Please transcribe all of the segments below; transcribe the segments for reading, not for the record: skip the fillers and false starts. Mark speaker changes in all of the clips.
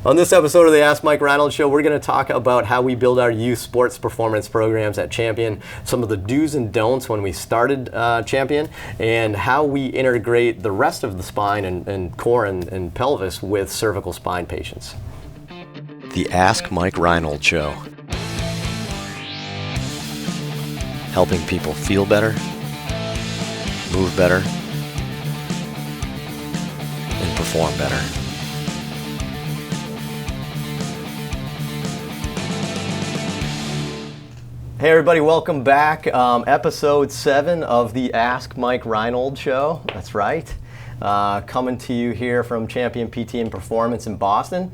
Speaker 1: On this episode of the Ask Mike Reinold Show, we're going to talk about how we build our youth sports performance programs at Champion, some of the do's and don'ts when we started Champion, and how we integrate the rest of the spine and core and pelvis with cervical spine patients.
Speaker 2: The Ask Mike Reinold Show. Helping people feel better, move better, and perform better.
Speaker 1: Hey everybody, welcome back. Episode 7 of the Ask Mike Reinold Show. That's right. Coming to you here from Champion PT and Performance in Boston.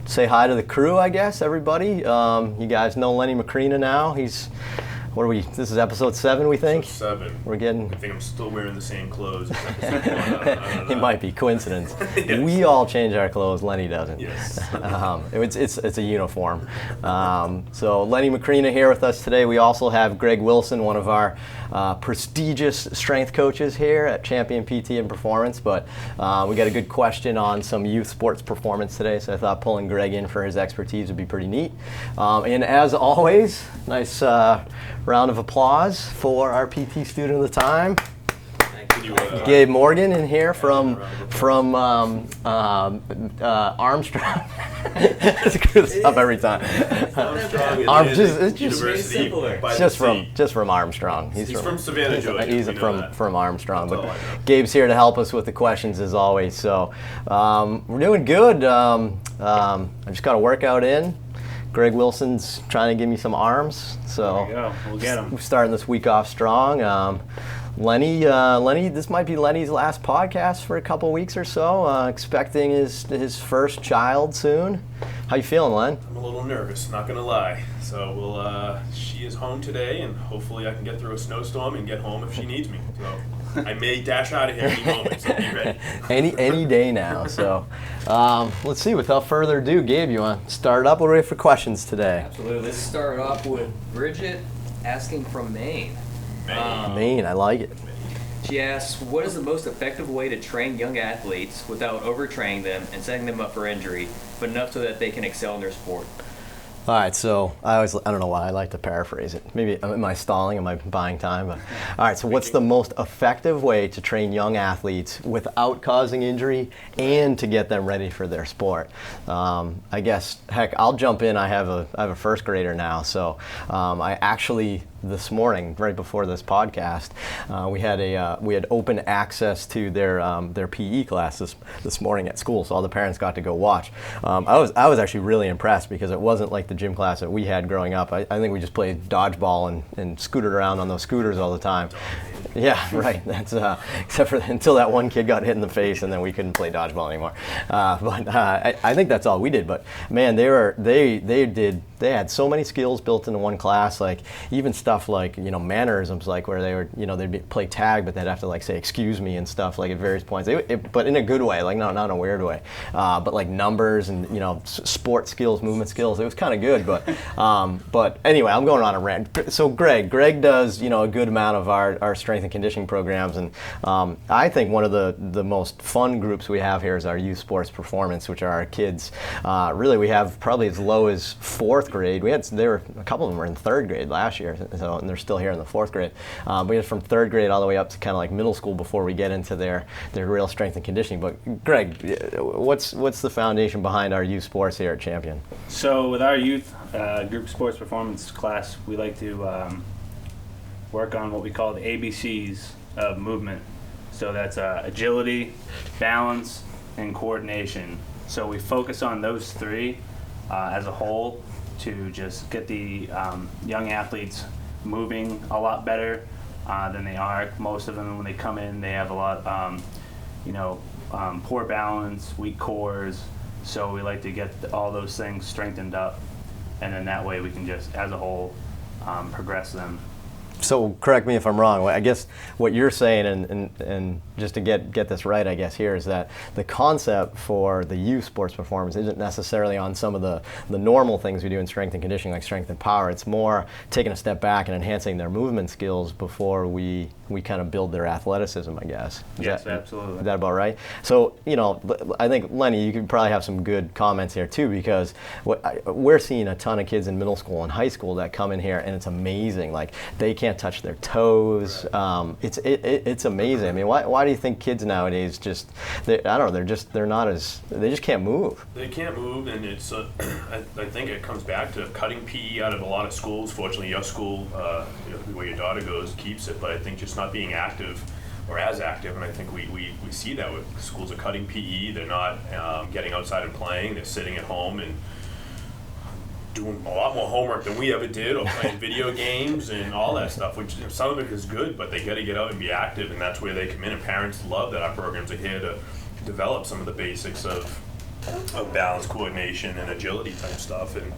Speaker 1: Say hi to the crew, I guess, everybody. You guys know Lenny Macrina now. This is episode 7, we think?
Speaker 3: Episode 7.
Speaker 1: I
Speaker 3: think I'm still wearing the same clothes. I
Speaker 1: It might be coincidence.
Speaker 3: Yes.
Speaker 1: We all change our clothes, Lenny doesn't.
Speaker 3: Yes.
Speaker 1: It's a uniform. So Lenny Macrina here with us today. We also have Greg Wilson, one of our prestigious strength coaches here at Champion PT and Performance. But we got a good question on some youth sports performance today, so I thought pulling Greg in for his expertise would be pretty neat. And as always, nice round of applause for our PT student of the time. Gabe Morgan in here from Armstrong. Screw this up every time. Just from Armstrong.
Speaker 3: He's from Savannah, Georgia.
Speaker 1: He's from Armstrong. But Gabe's here to help us with the questions as always. So we're doing good. I just got a workout in. Greg Wilson's trying to give me some arms, so
Speaker 4: there we go. We'll get him.
Speaker 1: We're starting this week off strong. Lenny, this might be Lenny's last podcast for a couple weeks or so. Expecting his first child soon. How you feeling, Len?
Speaker 3: I'm a little nervous, not gonna lie. So she is home today, and hopefully I can get through a snowstorm and get home if she needs me. So I may dash out of here any moment, so be ready.
Speaker 1: any day now. So let's see. Without further ado, Gabe, you want to start up? We're ready for questions today.
Speaker 5: Absolutely. Let's start off with Bridget asking from Maine.
Speaker 1: Maine, I like it.
Speaker 5: She asks, what is the most effective way to train young athletes without overtraining them and setting them up for injury, but enough so that they can excel in their sport?
Speaker 1: All right, so I don't know why I like to paraphrase it. Maybe am I stalling? Am I buying time? But all right, so what's the most effective way to train young athletes without causing injury and to get them ready for their sport? I guess, heck, I'll jump in. I have a first grader now, so I actually this morning, right before this podcast, we had open access to their PE class this morning at school, so all the parents got to go watch. I was actually really impressed because it wasn't like the gym class that we had growing up. I think we just played dodgeball and scooted around on those scooters all the time. Yeah, right. That's except for until that one kid got hit in the face, and then we couldn't play dodgeball anymore. But I think that's all we did. But man, they had so many skills built into one class, like even stuff like mannerisms, like where they were they'd play tag, but they'd have to like say excuse me and stuff like at various points. But in a good way, like not in a weird way. But like numbers and sport skills, movement skills. It was kind of good. But anyway, I'm going on a rant. So Greg does a good amount of our strength and conditioning programs, and I think one of the most fun groups we have here is our youth sports performance, which are our kids. Really, we have probably as low as 4th grade. A couple of them were in 3rd grade last year, and they're still here in the 4th grade. We had from 3rd grade all the way up to kind of like middle school before we get into their real strength and conditioning. But Greg, what's the foundation behind our youth sports here at Champion?
Speaker 4: So with our youth group sports performance class, we like to work on what we call the ABCs of movement. So that's agility, balance, and coordination. So we focus on those 3 as a whole to just get the young athletes moving a lot better than they are. Most of them, when they come in, they have a lot, poor balance, weak cores. So we like to get all those things strengthened up, and then that way we can just, as a whole, progress them
Speaker 1: So correct me if I'm wrong. I guess what you're saying, and just to get this right, I guess here is that the concept for the youth sports performance isn't necessarily on some of the normal things we do in strength and conditioning, like strength and power. It's more taking a step back and enhancing their movement skills before we kind of build their athleticism, I guess.
Speaker 4: Yes, absolutely.
Speaker 1: Is that about right? So, I think, Lenny, you could probably have some good comments here too, because we're seeing a ton of kids in middle school and high school that come in here, and it's amazing. Like, they can't touch their toes.
Speaker 3: Right.
Speaker 1: It's amazing. I mean, why do you think kids nowadays they just can't move?
Speaker 3: They can't move, and it's I think it comes back to cutting PE out of a lot of schools. Fortunately, your school, where your daughter goes, keeps it, but I think just not being active or as active, and I think we see that with schools are cutting PE. They're not getting outside and playing. They're sitting at home and doing a lot more homework than we ever did, or playing video games and all that stuff, which some of it is good, but they got to get out and be active, and that's where they come in. And parents love that our programs are here to develop some of the basics of balance, coordination, and agility type stuff. And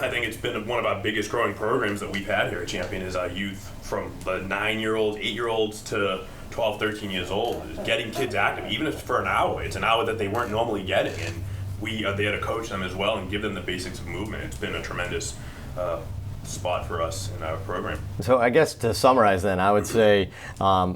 Speaker 3: I think it's been one of our biggest growing programs that we've had here at Champion is our youth, from the 9-year-olds, 8-year-olds to 12, 13 years old, is getting kids active, even if it's for an hour. It's an hour that they weren't normally getting, and we are there to coach them as well and give them the basics of movement. It's been a tremendous spot for us in our program.
Speaker 1: So I guess to summarize then, I would say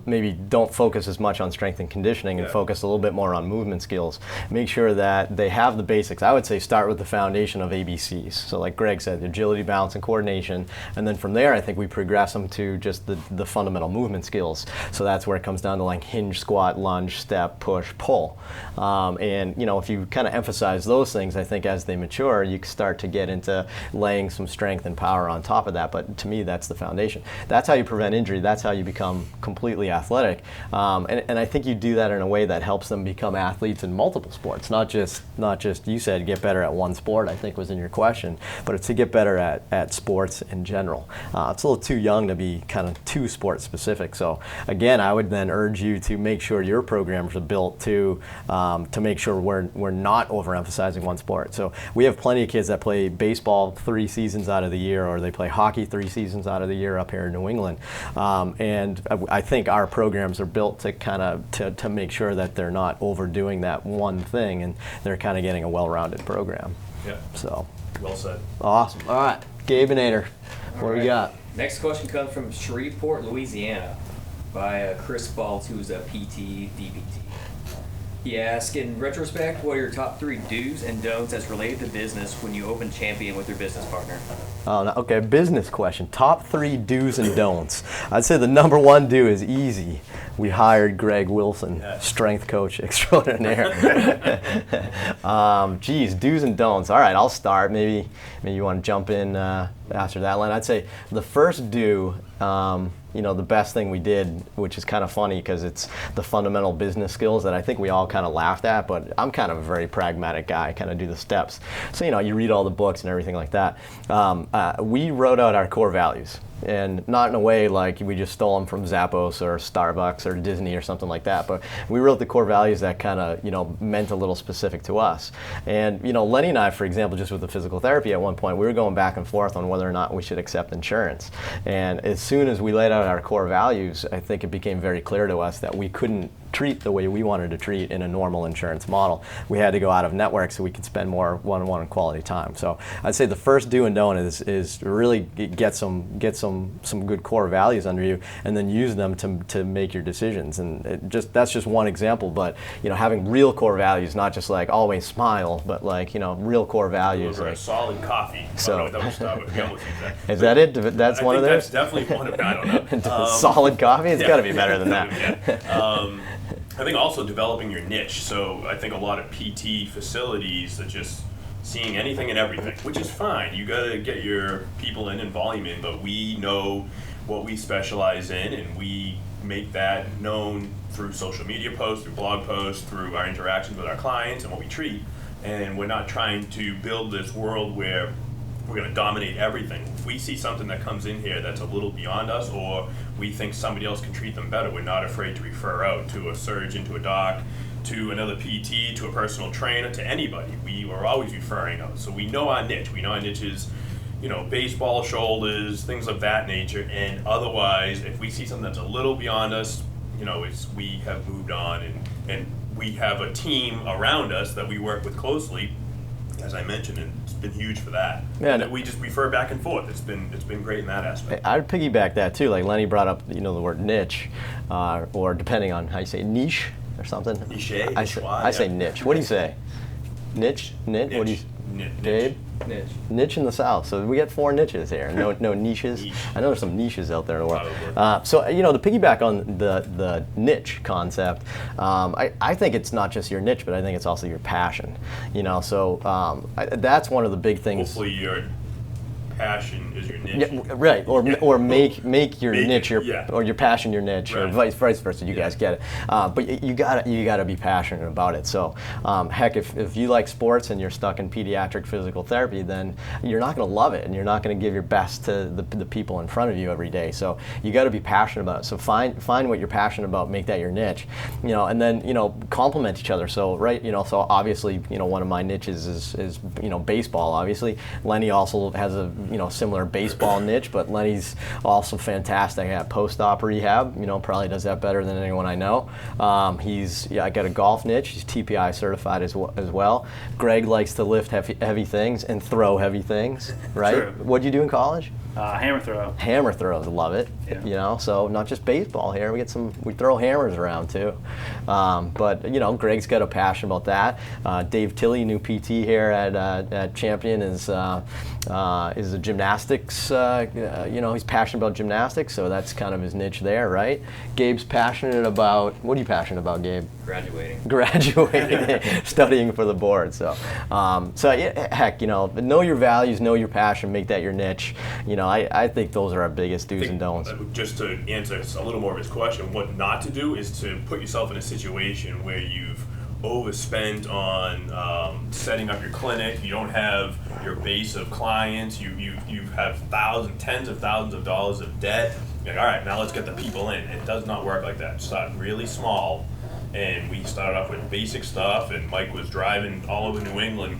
Speaker 1: maybe don't focus as much on strength and conditioning and focus a little bit more on movement skills. Make sure that they have the basics. I would say start with the foundation of ABCs. So like Greg said, agility, balance, and coordination. And then from there, I think we progress them to just the fundamental movement skills. So that's where it comes down to like hinge, squat, lunge, step, push, pull. And if you kind of emphasize those things, I think as they mature, you can start to get into laying some strength and power on top of that. But to me, that's the foundation. That's how you prevent injury. That's how you become completely athletic. And I think you do that in a way that helps them become athletes in multiple sports, not just you said get better at one sport, I think was in your question, but it's to get better at sports in general. It's a little too young to be kind of too sport specific. So again, I would then urge you to make sure your programs are built to make sure we're not overemphasizing one sport. So we have plenty of kids that play baseball 3 seasons out of the year, or they play hockey 3 seasons out of the year up here in New England. And I think our programs are built to kind of to make sure that they're not overdoing that one thing, and they're kind of getting a well-rounded program.
Speaker 3: Yeah.
Speaker 1: So.
Speaker 3: Well said.
Speaker 1: Awesome. All right, Gabe and Nader, what do we got?
Speaker 5: Next question comes from Shreveport, Louisiana, by Chris Baltz, who's a PT, DPT. He asks, in retrospect, what are your top 3 do's and don'ts as related to business when you open Champion with your business partner?
Speaker 1: Oh, no, okay, business question. Top 3 do's and don'ts. I'd say the number 1 do is easy. We hired Greg Wilson, strength coach extraordinaire. Do's and don'ts. All right, I'll start. Maybe you want to jump in after that, Len. I'd say the first do, the best thing we did, which is kind of funny because it's the fundamental business skills that I think we all kind of laughed at, but I'm kind of a very pragmatic guy. I kind of do the steps. So, you read all the books and everything like that. We wrote out our core values. And not in a way like we just stole them from Zappos or Starbucks or Disney or something like that, but we wrote the core values that kind of, meant a little specific to us. And, Lenny and I, for example, just with the physical therapy at one point, we were going back and forth on whether or not we should accept insurance. And as soon as we laid out our core values, I think it became very clear to us that we couldn't treat the way we wanted to treat in a normal insurance model. We had to go out of network so we could spend more one-on-one quality time. So I'd say the first do and don't is really get some good core values under you, and then use them to make your decisions. And that's just one example, but having real core values, not just like always smile, but like real core values.
Speaker 3: Like, a solid coffee.
Speaker 1: So
Speaker 3: I don't know what that would start with.
Speaker 1: Is that it? That's one of those?
Speaker 3: That's definitely one of them. I don't know.
Speaker 1: Solid coffee? It's got to be better than that.
Speaker 3: I think also developing your niche. So I think a lot of PT facilities are just seeing anything and everything, which is fine. You got to get your people in and volume in, but we know what we specialize in, and we make that known through social media posts, through blog posts, through our interactions with our clients and what we treat. And we're not trying to build this world where we're going to dominate everything. If we see something that comes in here that's a little beyond us, or we think somebody else can treat them better, we're not afraid to refer out to a surgeon, to a doc, to another PT, to a personal trainer, to anybody. We are always referring out. So we know our niche. We know our niche is, baseball shoulders, things of that nature. And otherwise, if we see something that's a little beyond us, we have moved on, and we have a team around us that we work with closely, as I mentioned, and it's been huge for that.
Speaker 1: Yeah,
Speaker 3: and we just refer back and forth. It's been great in that aspect.
Speaker 1: I'd piggyback that too. Like Lenny brought up, the word niche, or depending on how you say niche or something.
Speaker 3: Niche.
Speaker 1: I say niche. What do you say? Niche. What do you? Gabe? Niche in the South. So we got 4 niches here. No niches.
Speaker 3: Niche.
Speaker 1: I know there's some niches out there in the world.
Speaker 3: Probably.
Speaker 1: So to piggyback on the niche concept, I think it's not just your niche, but I think it's also your passion. So that's one of the big things.
Speaker 3: Hopefully your passion is your niche.
Speaker 1: Yeah, right. Or make your niche or your passion your niche, or
Speaker 3: Right.
Speaker 1: vice versa. You guys get it. But you gotta be passionate about it. So heck, if you like sports and you're stuck in pediatric physical therapy, then you're not gonna love it, and you're not gonna give your best to the people in front of you every day. So you got to be passionate about it. So find what you're passionate about, make that your niche. And then complement each other. So so obviously one of my niches is baseball. Obviously, Lenny also has a similar baseball niche, but Lenny's also fantastic at post-op rehab. Probably does that better than anyone I know. I got a golf niche. He's TPI certified as well. Greg likes to lift heavy things and throw heavy things, right?
Speaker 4: True.
Speaker 1: What'd you do in college?
Speaker 4: Hammer throw.
Speaker 1: Hammer throws, love it.
Speaker 4: Yeah.
Speaker 1: So not just baseball here. We throw hammers around too. But Greg's got a passion about that. Dave Tilley, new PT here at Champion, is a gymnastics. He's passionate about gymnastics, so that's kind of his niche there, right? Gabe's passionate about. What are you passionate about, Gabe? Graduating, studying for the board. So heck, know your values, know your passion, make that your niche. I think those are our biggest do's and don'ts.
Speaker 3: Just to answer a little more of his question, what not to do is to put yourself in a situation where you've overspent on setting up your clinic. You don't have your base of clients. You have tens of thousands of dollars of debt. All right, now let's get the people in. It does not work like that. Start really small, and we started off with basic stuff. And Mike was driving all over New England,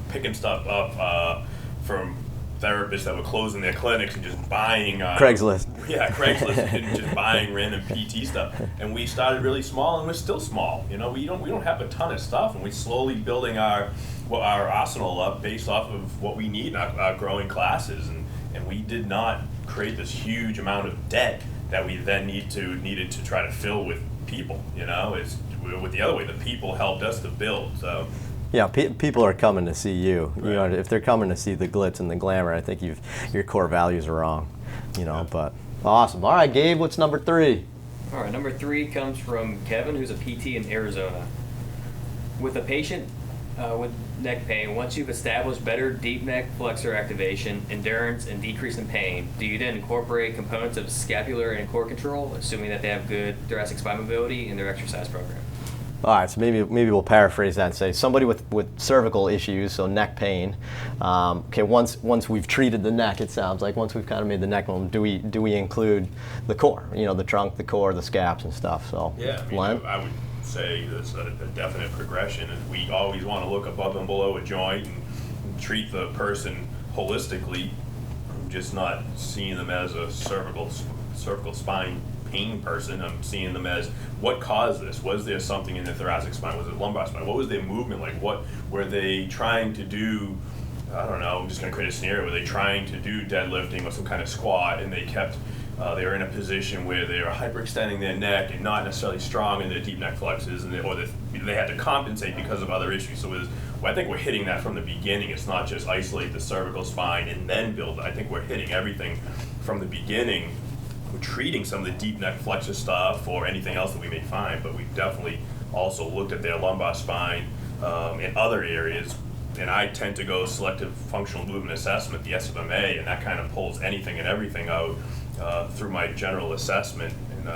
Speaker 3: picking stuff up from therapists that were closing their clinics and just buying
Speaker 1: Craigslist.
Speaker 3: Yeah, Craigslist and just buying random PT stuff. And we started really small, and we're still small. We don't have a ton of stuff, and we're slowly building our arsenal up based off of what we need in our growing classes. And we did not create this huge amount of debt that we then needed to try to fill with people. It's with the other way. The people helped us to build. So.
Speaker 1: Yeah, people are coming to see you.
Speaker 3: Right.
Speaker 1: If they're coming to see the glitz and the glamour, I think your core values are wrong. But awesome. All right, Gabe, what's number 3?
Speaker 5: All right, number 3 comes from Kevin, who's a PT in Arizona. With a patient with neck pain, once you've established better deep neck flexor activation, endurance, and decrease in pain, do you then incorporate components of scapular and core control, assuming that they have good thoracic spine mobility in their exercise program?
Speaker 1: All right, so maybe we'll paraphrase that and say somebody with cervical issues, so neck pain. Once we've treated the neck, it sounds like once we've kind of made the neck bone, do we include the core? The trunk, the core, the scaps, and stuff. So
Speaker 3: Yeah, I would say there's a definite progression, and we always want to look above and below a joint and treat the person holistically, just not seeing them as a cervical spine pain person. I'm seeing them as, what caused this? Was there something in their thoracic spine? Was it lumbar spine? What was their movement like? What were they trying to do? I don't know, I'm just going to create a scenario. Were they trying to do deadlifting or some kind of squat, and they were in a position where they were hyperextending their neck and not necessarily strong in their deep neck flexes, and they had to compensate because of other issues. So I think we're hitting that from the beginning. It's not just isolate the cervical spine and then build it. I think we're hitting everything from the beginning. We're treating some of the deep neck flexor stuff or anything else that we may find, but we've definitely also looked at their lumbar spine in other areas. And I tend to go selective functional movement assessment, the SFMA, and that kind of pulls anything and everything out through my general assessment. And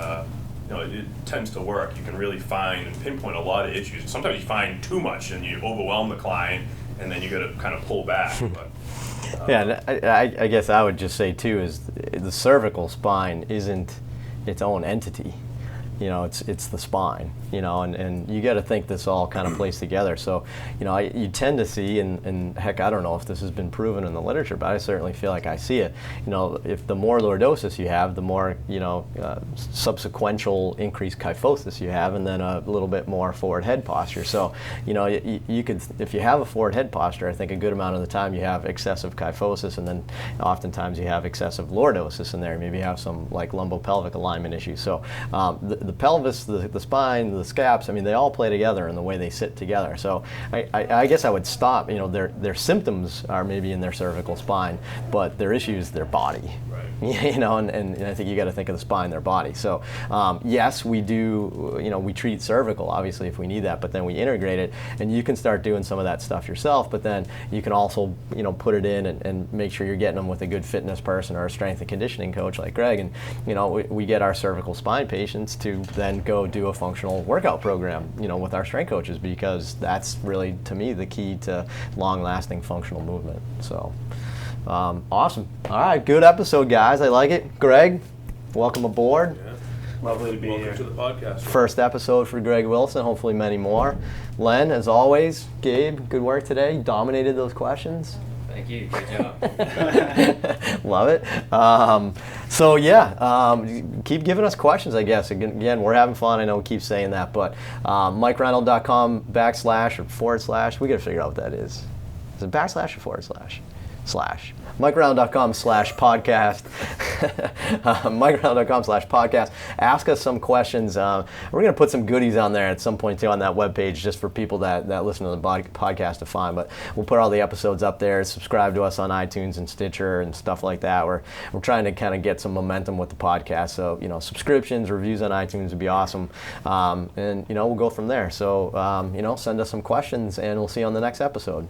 Speaker 3: it tends to work. You can really find and pinpoint a lot of issues. Sometimes you find too much and you overwhelm the client, and then you got to kind of pull back. But,
Speaker 1: yeah, and I guess I would just say too is the cervical spine isn't its own entity. it's the spine, and you got to think this all kind of plays together. So, you tend to see, and heck, I don't know if this has been proven in the literature, but I certainly feel like I see it. If the more lordosis you have, the more, subsequential increased kyphosis you have, and then a little bit more forward head posture. So, you could, if you have a forward head posture, I think a good amount of the time you have excessive kyphosis, and then oftentimes you have excessive lordosis in there. Maybe you have some like lumbopelvic alignment issues. So the pelvis, the spine, the scaps, they all play together in the way they sit together. So I guess I would stop. Their symptoms are maybe in their cervical spine, but their issues, their body.
Speaker 3: Right.
Speaker 1: And I think you got to think of the spine, their body. So yes, we do. We treat cervical, obviously, if we need that, but then we integrate it, and you can start doing some of that stuff yourself. But then you can also, put it in and make sure you're getting them with a good fitness person or a strength and conditioning coach like Greg. And we get our cervical spine patients to then go do a functional workout program, with our strength coaches, because that's really, to me, the key to long-lasting functional movement. So. Awesome. All right, good episode, guys. I like it. Greg, welcome aboard.
Speaker 3: Yeah.
Speaker 4: Lovely to be
Speaker 3: Welcome
Speaker 4: here.
Speaker 3: to the podcast.
Speaker 1: First episode for Greg Wilson, hopefully many more. Len, as always, Gabe, good work today. You dominated those questions.
Speaker 5: Thank you. Good job.
Speaker 1: Love it. Keep giving us questions, I guess. Again, we're having fun. I know we keep saying that, but MikeReinold.com // we got to figure out what that is. Is it backslash or forward slash? MikeReinold.com /podcast. MikeReinold.com /podcast. Ask us some questions. We're going to put some goodies on there at some point too on that webpage, just for people that listen to the podcast to find. But we'll put all the episodes up there. Subscribe to us on iTunes and Stitcher and stuff like that. We're trying to kind of get some momentum with the podcast. So subscriptions, reviews on iTunes would be awesome. And we'll go from there. So send us some questions, and we'll see you on the next episode.